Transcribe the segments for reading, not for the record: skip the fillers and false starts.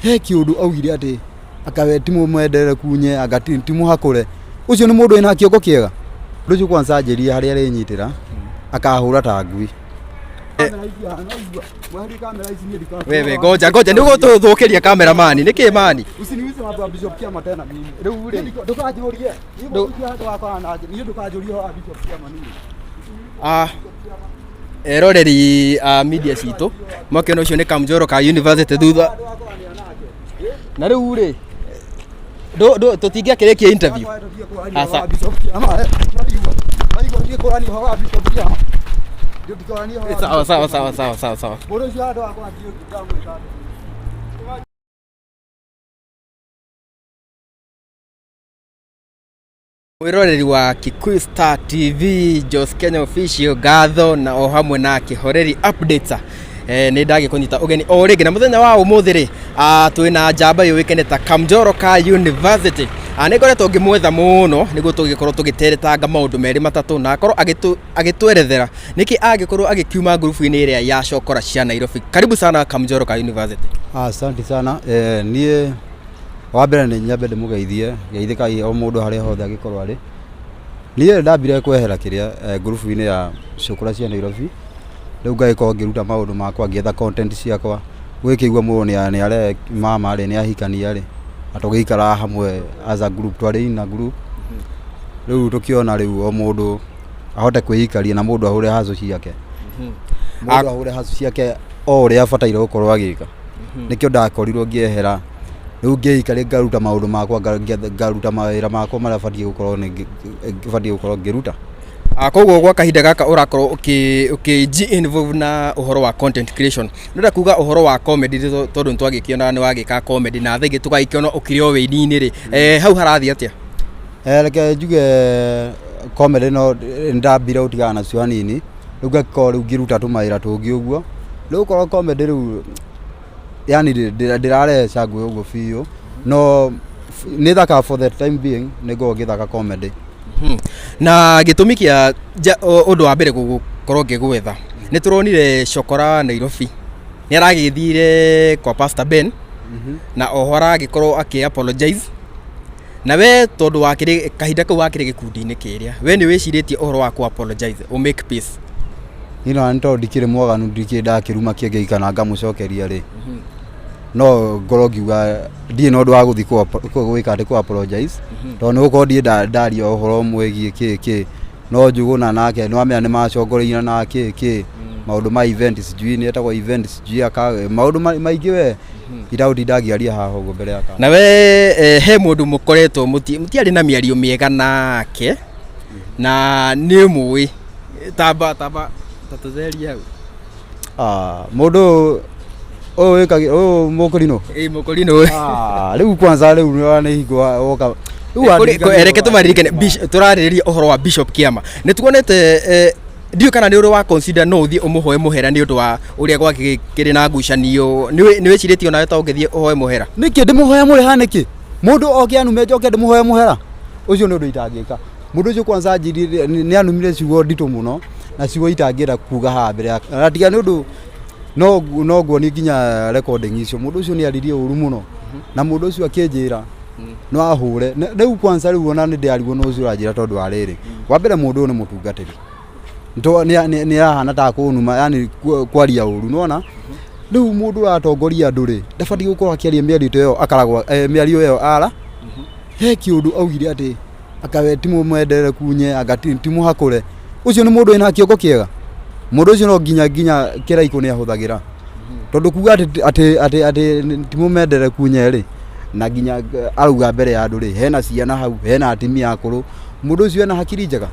he kiundu augire ati akawe timu mwendere kunye agati timu hakure ucio ni mundu ina kiongo kiega nduju kwanza njiria haria rinyitira akahura ta ngui wewe goja niguo tuthukiria cameraman niki mani usiniuze mambo ya Bishop Kiama tena mimi riu ri ndukajurie ni ndukajurie ho Bishop Kiama nini eroreri media citu mwakeno ucio ni Kamjoroka University thutha na riu ri do tutingia kirekia interview asa sawa wiroreri wa Kikuyu Star TV Jos Kenya Official gatho na o hamwe na kihoreri updates ni ndage kunyita ugeni o rigi na muthenya wa umuthi ri twina njamba yuikene ta Kamjoroka University anikoretwo ngimwetha muno niguo tugikorwo tugiteretanga maundu meri matatu na akorwo agitwerethera niki agikorwo agikiuma group-ini iria ya Shokora cia Nairobi. Karibu sana Kamjoroka University. Asante sana nie wabere ni nyambe ndimugeithie geithikai o mundu haria hothe agikorwo ari nie ndambire kwehera kiria group-ini ya Shokora cia Nairobi riu ngaikorwo ngiruta maundu makwa ngietha content ciakwa gwikigwa muno ni are mama ari ni ahikania ri atugikara hamwe as a group twari na group riu tukiona riu o mundu ahote kwihikaria na mundu ahure hazo ciake mundu ahure hazo ciake o ria abataire gukorwo agika nikio ndakorirwo ngiehera riu ngihikaria ngaruta maundu makwa ngaruta mawira makwa maria batie gukorwo ngiruta koguo gwa kahinda gaka urakorwo involve na uhoro wa content creation nda kuga uhoro wa comedy tondu ntwagikiona ni wagika comedy na thigi tugakiona ukirio wini ri hau harathi atia reke njuge comedy no ndambire utigana na cio nini riu ngakorwo ngiruta tumaira tungi uguo riu korwo comedy riu yani ndirare cangwe uguo biu no ni thaka for the time being nigo ngithaka comedy na gitumi kia undu wa mbere gukorwo ngigwetha ni turonire Shokora Nairobi ni aragithire kwa Pastor Ben na ohora agikorwo apologize na we tondu wakire kahinda kau wakire gikundi-ini kiria we ni wiciritie ohoro wa ku apologize o make peace ino anto dikire mwaganu dikida kiruma kigeikana ngamucokeria ri no ngoro ngiuga ndie no ndu wa guthi gwika ndi ku apologize tondu uko ndie ndari ohoro mwegie ki no njuguna nake no amenya ni macongoreina na ki maundu ma event sijui ni etagwo event sijui aka maundu maingi we iraudi ndagiaria haho go mbere aka na we he mundu mukoretwo mutiari na miario miega nake na ni muwi tamba tatuzeria mundu wikagi mukurino mukurino riu kwanza riu ni hingwa oka ereke tumaririkane turaririria uhoro wa Bishop Kiama ni tuonete ndio kana ni uri wa consider no uthie umuhoe muhera ni undu wa uria gwakiri na ngucanio ni wiciritio nawe ta ungithie uhoe muhera niki ndimuhoe muhera niki mundu okianume njoke ndimuhoe muhera ucio ni undu itangika mundu ucio kwanza njiri ni anumire ciugo ndito muno na ciugo itangira kuga ha mbere atiga ni undu no guoni nginya recording icio mundu ucio ni aririe uru muno na mundu ucio akinjira no ahure riu kwanza riu ona ni ndiariguo no ucio ranjira tondu wa riri wa mbere mundu ni mutungatiri ndo ni ahana ta kunuma yani kwaria uru nona riu mundu atongoria nduri ndabati gukorwo akiaria miario iyo akaragwa miario iyo ara he kiundu augire ati akawe timu mwendere kunye agati timu hakure ucio ni mundu ina kiongo kiega mundu ucio no nginya kiraiko ni ahuthagira tondu kuga ati timu mendere kunye ri na nginya aruga mbere ya andu ri hena ciana hau hena atimia akuru mundu ucio ena hakiri njega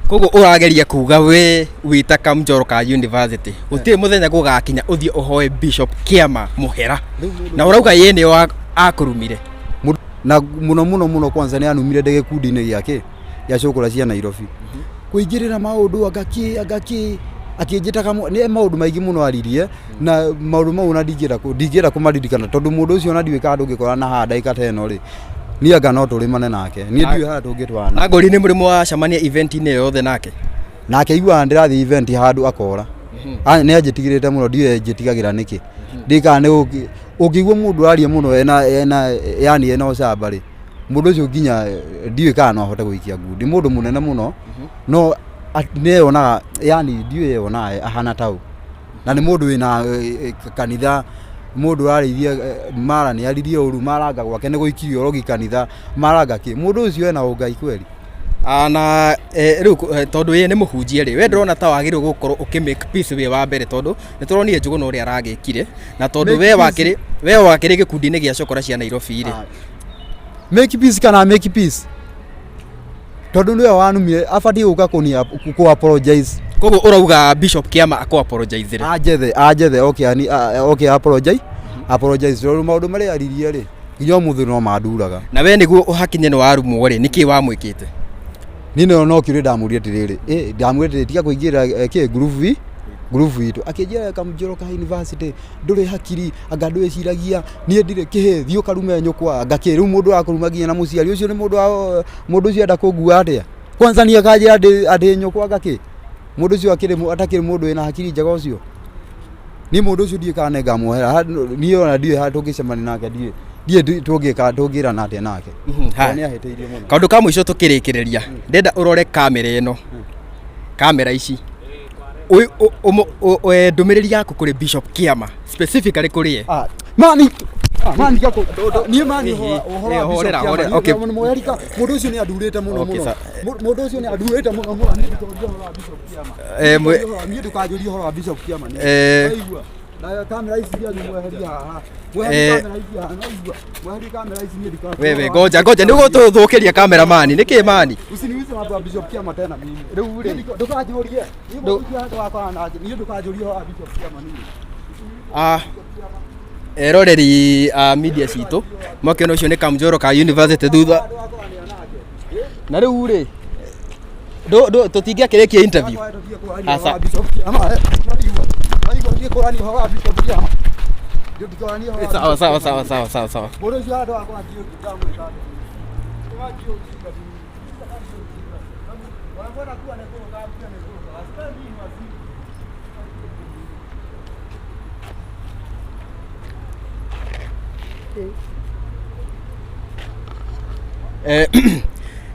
koguo urageria kuga we wita Kamjoroka University utie muthenya gugakinya uthie uhoe Bishop Kiama muhera na urauga ye ni akurumire na muno kwanza ni anumire ndege kundi-ini giake ya Shokora cia Nairobi kuingirira maundu agaki akinjita ni maundu maingi muno aririe na maundu mau na ndingira kumaririkana tondu mundu ucio na ndiwika andu ngikora na handa ikateno ri ni anga no turimane nake ni ndiwe hara tungitwana na ngori ni murimu wa camania event-ini yothe nake igua ndirathi event handu akora ni anjitigirite muno ndiwe njitigagira niki ndika ni Ũngĩigua mũndũ aria mũno yani ena ũcamba rĩ, mũndũ ũcio nginya ndiũĩ kana no ahote gũikia ngundi. Mũndũ mũnene mũno no nĩeyonaga, yani ndiũĩ eyonaga ahana tau, na nĩ mũndũ wĩna kanitha, mũndũ ararĩithia mara nĩ aririe ũru, maranga gwake nĩ gũikirio rogi kanitha, maranga kĩ, mũndũ ũcio ena ũngai kweli. Na rĩu tondũ we nĩ mũhunjia rĩ, we ndĩrona ta wagĩrĩirwo gũkorwo ũkĩ-make peace we wa mbere, tondũ nĩ tũronire Njũgũna ũrĩa aragĩkire, na tondũ we wakĩrĩ gĩkundi-inĩ gĩa cokora cia Nairobi rĩ. Make peace kana make peace, tondũ nĩwe wanumire abatiĩ gũka kũ apologize. Koguo ũrauga Bishop Kĩama ako apologize rĩ? Anjethe okay apologize tondũ maũndũ marĩa aririe rĩ, nginya ũmũthĩ no manduraga. Na we nĩguo ũhakinye nĩ warumwo rĩ, nĩkĩ wamwĩkĩte? Niĩ no kĩrĩ ndamũria atĩrĩrĩ, ndamwĩrĩte tiga kũingĩra group itũ, akĩnjĩra Kamjoro ka university ndũrĩ hakiri, anga ndwĩciragia, niĩ ndirĩ kĩhĩ, thiĩ ũkarume nyũkwa, anga kĩ, rĩu mũndũ akurumagia na mũciari ũcio nĩ mũndũ ũcio enda kũngua atĩa? Kwanza niĩ akanjĩra ndĩ nyũkwa anga kĩ, mũndũ ũcio atakĩrĩ mũndũ wĩna hakiri njega ũcio. Niĩ mũndũ ũcio ndiĩ kana ngamuohera, niĩ ona ndiĩ tũngĩcemania nake, ndiĩ tũngĩrana atĩa nake. Kaũndũ ka mũico tũkĩrĩkĩrĩria, ndenda ũrore kamera ĩno, kamera ici, ndũmĩrĩri yaku kũrĩ Bishop Kĩama specifically kũrĩ ye. Mani kako niĩ mani horera okay, mũndũ ũcio nĩ andurĩte mũno mũno, mũndũ ũcio nĩ andurĩte mũno mũno, niĩ ndũkanjũrie horo wa Bishop Kĩama, aigua na kamera ici mweheria haha, mweheria kamera ici niĩ ndikaga. Wewe ngoja nĩguo tũthũkĩria kameramani, nĩkĩ mani? Usiniulize mambo ya Bishop Kĩama tena mimi. Rĩu rĩ ndũkanjũrie, niĩ ndũkanjũrie horo wa Bishop Kĩama niĩ. Eroreri media citũ mwakĩona ũcio nĩ Kamjoro ka university thutha, na rĩu rĩ tũtingĩakĩrĩkia interview. Sawa.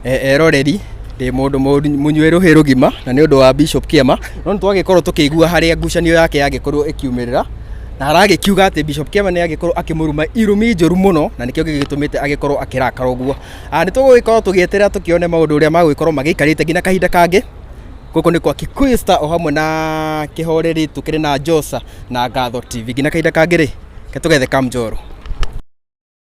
Eroreri ndĩ mũndũ mũnyuĩru hĩ rũgima, na nĩ ũndũ wa Bishop Kĩama no nĩtwagĩkorwo tũkĩigua harĩa ngucanio yake yagĩkorwo ĩkiumĩrĩra, na aragĩkiuga atĩ Bishop Kĩama nĩ agĩkorwo akĩmũruma irumi njũru mũno, na nĩkĩo gĩgĩtũmĩte agĩkorwo akĩrakara ũguo. Nĩtũgũgĩkorwo tũgĩeterera tũkĩone maũndũ ũrĩa magũgĩkorwo magĩikarĩte nginya kahinda kangĩ. Gũkũ nĩ kwa Kikuyu Star o hamwe na Kĩhoreri, tũkĩrĩ na Josa na Ngatho TV. Nginya kahinda kangĩ rĩ, ketũgethe Kamjoro.